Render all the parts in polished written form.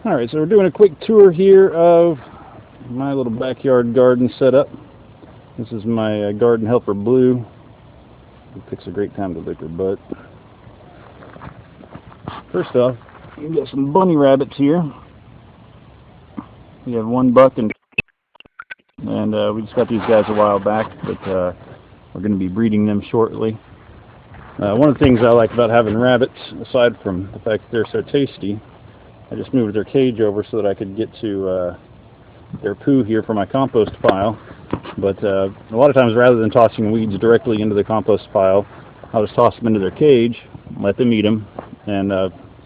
Alright, so we're doing a quick tour here of my little backyard garden setup. This is my garden helper Blue. He picks a great time to lick her butt. First off, we've got some bunny rabbits here. We have one buck and we just got these guys a while back, but we're going to be breeding them shortly. One of the things I like about having rabbits, aside from the fact that they're so tasty, I just moved their cage over so that I could get to their poo here for my compost pile. But a lot of times, rather than tossing weeds directly into the compost pile, I'll just toss them into their cage, let them eat them, and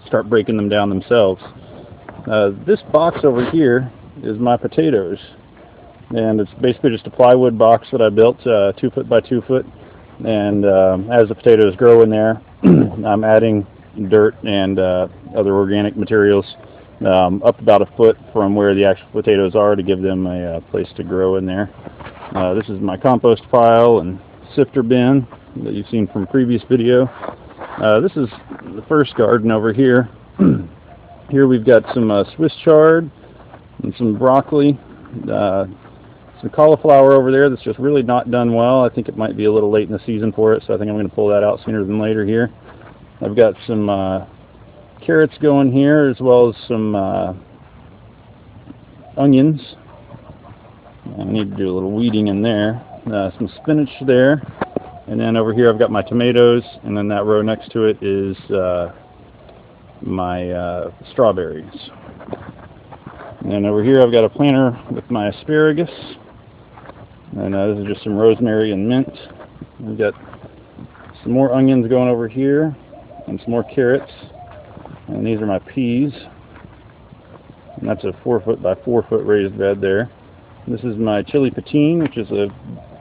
start breaking them down themselves. This box over here is my potatoes, and it's basically just a plywood box that I built, 2 foot by 2 foot. And as the potatoes grow in there, I'm adding dirt and other organic materials up about a foot from where the actual potatoes are to give them a place to grow in there. This is my compost pile and sifter bin that you've seen from a previous video. This is the first garden over here. Here we've got some Swiss chard and some broccoli, some cauliflower over there that's just really not done well. I think it might be a little late in the season for it, so I think I'm going to pull that out sooner than later here. I've got some carrots going here, as well as some onions. I need to do a little weeding in there. Some spinach there. And then over here I've got my tomatoes, and then that row next to it is my strawberries. And then over here I've got a planter with my asparagus. And this is just some rosemary and mint. We've got some more onions going over here, and some more carrots. And these are my peas. And that's a 4 foot by 4 foot raised bed there. This is my chili patine, which is a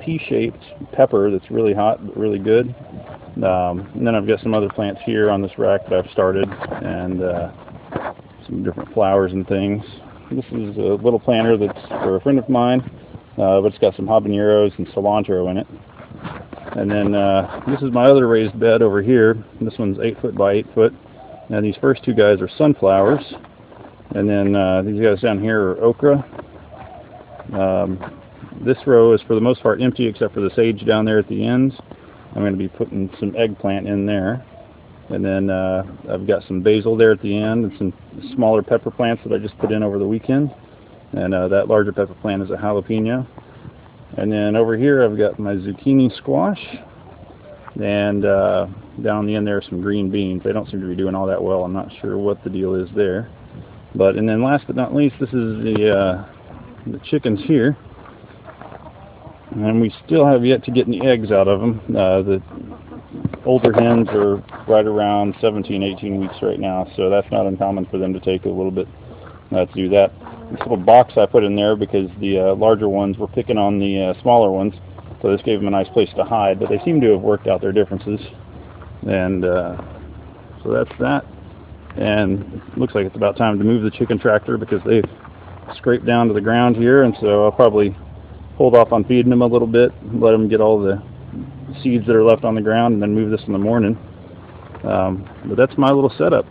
pea-shaped pepper that's really hot but really good. And then I've got some other plants here on this rack that I've started, and some different flowers and things. This is a little planter that's for a friend of mine, but it's got some habaneros and cilantro in it. And then this is my other raised bed over here. This one's 8 foot by 8 foot. Now these first two guys are sunflowers. And then these guys down here are okra. This row is for the most part empty except for the sage down there at the ends. I'm going to be putting some eggplant in there. And then I've got some basil there at the end and some smaller pepper plants that I just put in over the weekend. And that larger pepper plant is a jalapeno. And then over here I've got my zucchini squash. And down the end there are some green beans. They don't seem to be doing all that well. I'm not sure what the deal is there. And then last but not least, this is the chickens here. And we still have yet to get any eggs out of them. The older hens are right around 17, 18 weeks right now, so that's not uncommon for them to take a little bit to do that. This little box I put in there because the larger ones were picking on the smaller ones, so this gave them a nice place to hide, but they seem to have worked out their differences. And so that's that. And it looks like it's about time to move the chicken tractor because they've scraped down to the ground here, and so I'll probably hold off on feeding them a little bit, let them get all the seeds that are left on the ground, and then move this in the morning. But that's my little setup.